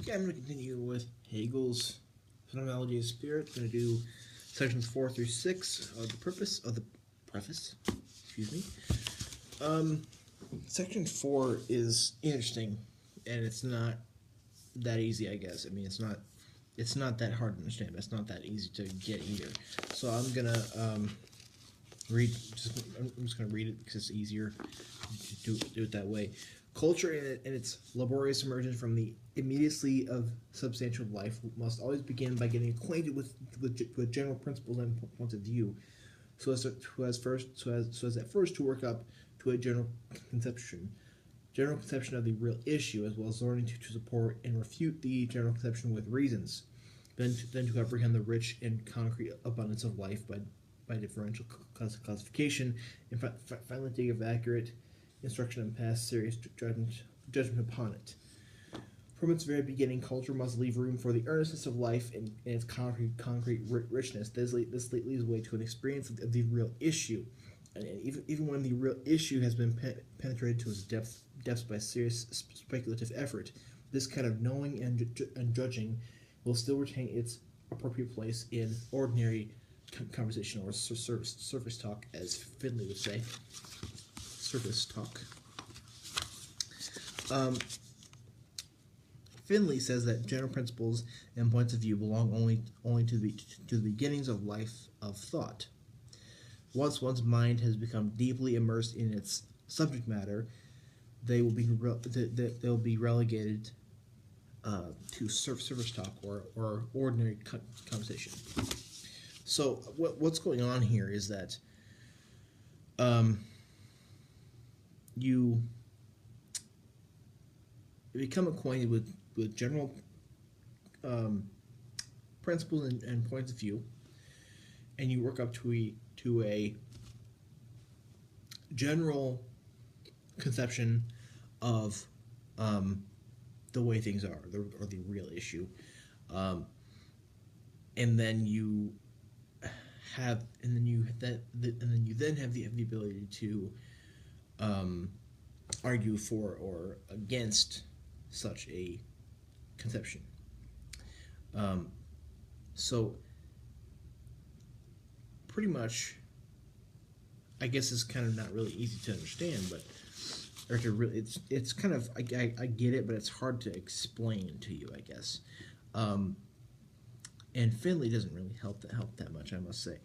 Okay, I'm going to continue with Hegel's Phenomenology of Spirit. I'm going to do sections 4 through 6 of the preface. Excuse me. Section 4 is interesting, and it's not that easy, I guess. I mean, it's not that hard to understand, but it's not that easy to get either. So I'm gonna read. I'm just gonna read it because it's easier to do it that way. Culture and its laborious emergence from the immediacy of substantial life must always begin by getting acquainted with general principles and points of view, so as at first to work up to a general conception of the real issue, as well as learning to support and refute the general conception with reasons, then to apprehend the rich and concrete abundance of life by differential classification, and finally to give accurate instruction and pass serious judgment upon it. From its very beginning, culture must leave room for the earnestness of life and its concrete richness. This leads way to an experience of the real issue, and even when the real issue has been penetrated to its depths by serious speculative effort, this kind of knowing and judging will still retain its appropriate place in ordinary conversation, or surface talk, as Finley would say. Surface talk. Finley says that general principles and points of view belong only to the beginnings of life of thought. Once one's mind has become deeply immersed in its subject matter, they will be relegated to surface talk or ordinary conversation. So what's going on here is that you become acquainted with general principles and points of view, and you work up to a general conception of the way things are, or the real issue, and then you have the ability to argue for or against such a conception. So pretty much, I guess it's kind of not really easy to understand, but or to really, it's kind of I get it, but it's hard to explain to you, I guess. And Finley doesn't really help that much, I must say.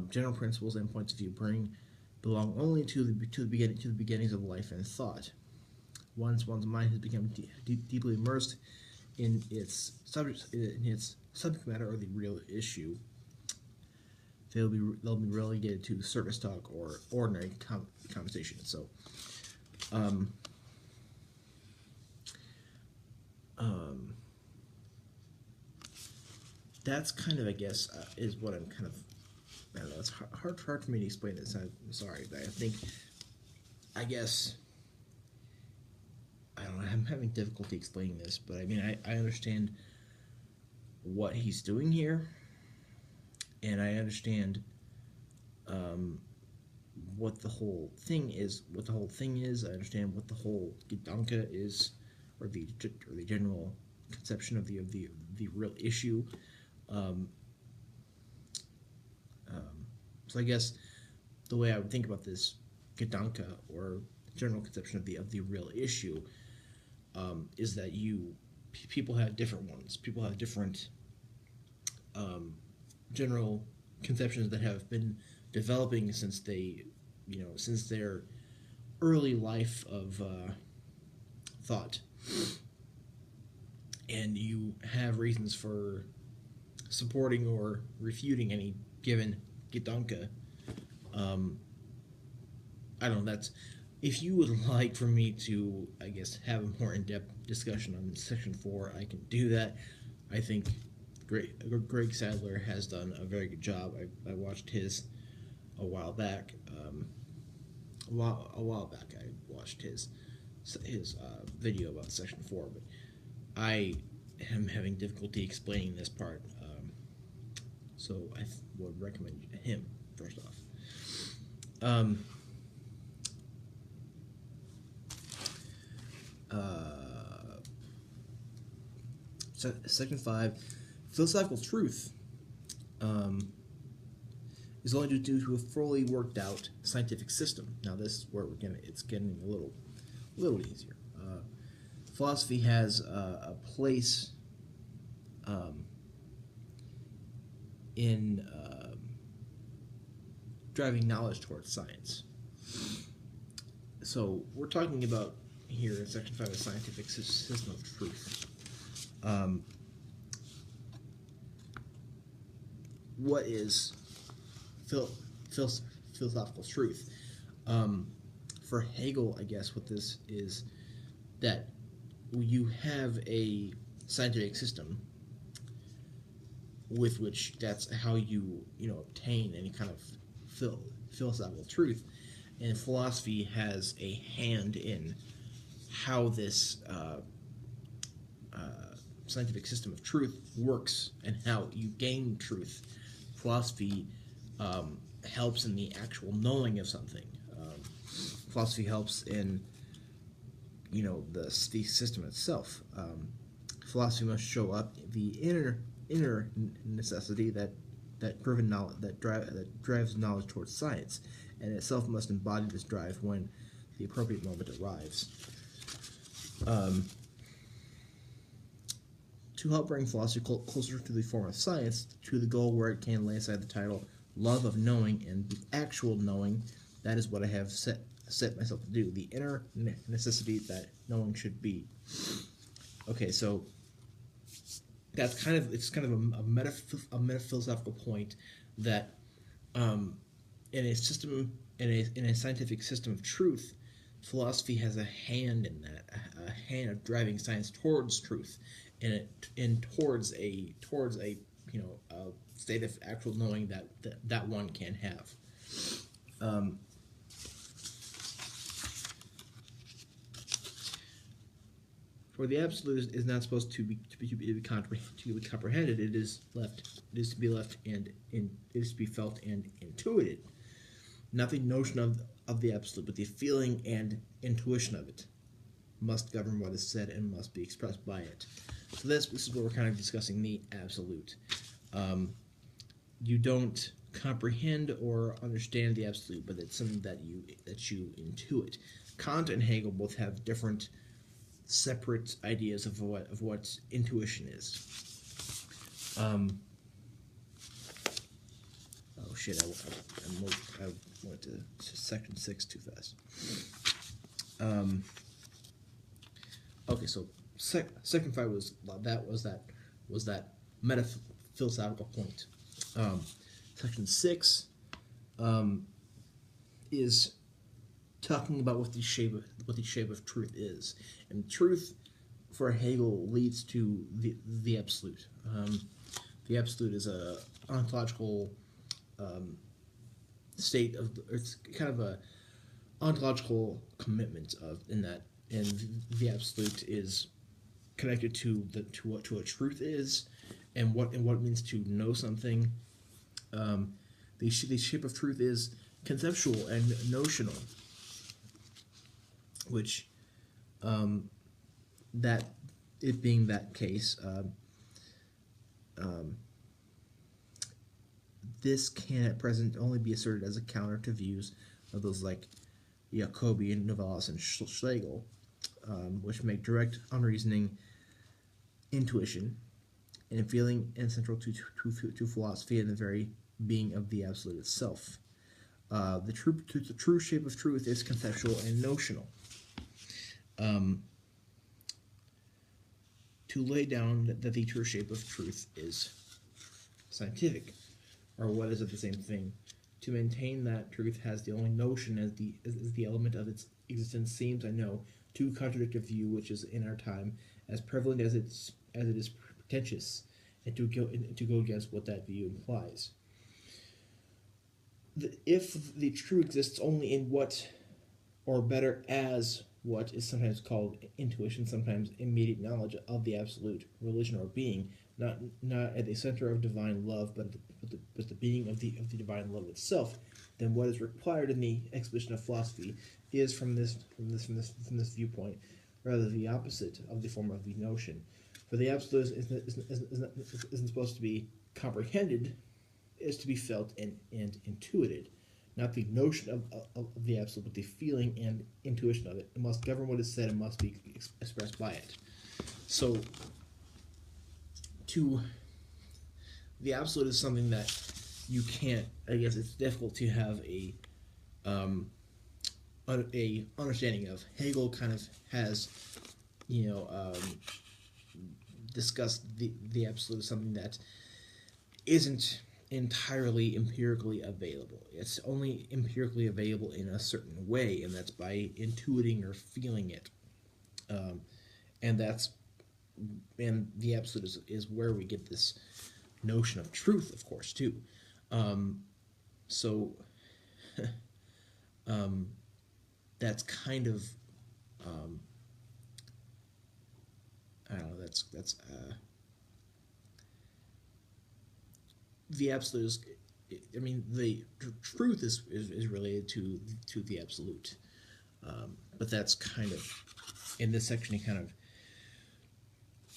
General principles and points of view belong only to the beginnings of life and thought. Once one's mind has become deeply immersed in its subject matter, or the real issue, they'll be relegated to surface talk or ordinary conversation. So, that's kind of, I guess, is what I'm kind of. I don't know. It's hard for me to explain this. I'm sorry, but I guess. I don't know. I'm having difficulty explaining this, but I mean, I understand what he's doing here, and I understand what the whole thing is. I understand what the whole Gedanke is, or the general conception of the real issue. So I guess the way I would think about this Gedanke, or general conception of the real issue, is that people have different ones. People have different general conceptions that have been developing since their early life of thought, and you have reasons for supporting or refuting any given Gedanke. I don't know. That's, if you would like for me to, I guess, have a more in-depth discussion on Section 4, I can do that. I think Greg Sadler has done a very good job. I watched his a while back. A while back, I watched his video about Section 4, but I am having difficulty explaining this part. So I would recommend him first off. Section 5, philosophical truth is only due to a fully worked out scientific system. Now this is where it's getting a little easier. Philosophy has a place in driving knowledge towards science. So we're talking about here in Section 5 a scientific system of truth. What is philosophical truth? For Hegel, I guess what this is that you have a scientific system with which that's how you obtain any kind of philosophical truth, and philosophy has a hand in how this scientific system of truth works and how you gain truth. Philosophy helps in the actual knowing of something. Philosophy helps in the system itself. Philosophy must show up the inner necessity that drives knowledge towards science, and itself must embody this drive when the appropriate moment arrives. To help bring philosophy closer to the form of science, to the goal where it can lay aside the title love of knowing and the actual knowing, that is what I have set myself to do, the inner necessity that knowing should be. Okay, so that's kind of a metaphilosophical point that in a system in a scientific system of truth, philosophy has a hand in that, a hand of driving science towards truth, and towards a state of actual knowing that one can have. For the absolute is not supposed to be comprehended. It is to be left and it is to be felt and intuited. Not the notion of the absolute, but the feeling and intuition of it must govern what is said and must be expressed by it. So this is what we're kind of discussing, the absolute. You don't comprehend or understand the absolute, but it's something that you intuit. Kant and Hegel both have different, separate ideas of what intuition is. Oh shit! I went to section 6 too fast. Okay, so section 5 was that metaphilosophical point. Section 6 is talking about what the shape of truth is, and truth for Hegel leads to the absolute. The absolute is a ontological state of, it's kind of a ontological commitment and the absolute is connected to what truth is, and what it means to know something. The shape of truth is conceptual and notional, which that it being that case, this can at present only be asserted as a counter to views of those like Jacobi and Novalis and Schlegel, which make direct, unreasoning intuition and feeling central to philosophy and the very being of the absolute itself. The true shape of truth is conceptual and notional. To lay down that the true shape of truth is scientific, or what is it the same thing? To maintain that truth has the only notion as the element of its existence seems, I know, to contradict a view which is in our time as prevalent as it is pretentious, and to go against what that view implies. If the true exists only in what, or better as what is sometimes called intuition, sometimes immediate knowledge of the absolute, religion, or being, not at the center of divine love, but the being of the divine love itself, then what is required in the exposition of philosophy is from this viewpoint rather the opposite of the form of the notion. But the absolute isn't supposed to be comprehended, is to be felt and intuited. Not the notion of the absolute, but the feeling and intuition of it. It must govern what is said and must be expressed by it. So, the absolute is something that you can't, I guess it's difficult to have a understanding of. Hegel kind of has, discussed the absolute as something that isn't entirely empirically available. It's only empirically available in a certain way, and that's by intuiting or feeling it. And the absolute is where we get this notion of truth, of course, too. So that's kind of I don't know. That's the absolute is. I mean, the truth is related to the absolute, but that's kind of in this section. He kind of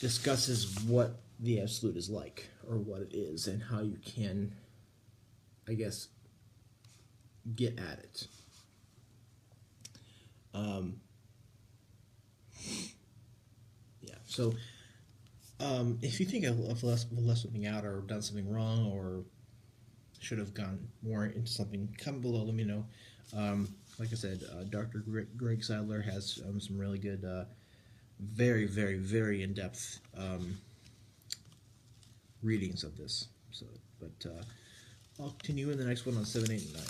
discusses what the absolute is like, or what it is, and how you can, I guess, get at it. So, if you think I've left something out or done something wrong or should have gone more into something, comment below, let me know. Like I said, Dr. Greg Seidler has some really good, very, very, very in-depth readings of this. So, but I'll continue in the next one on 7, 8, and 9.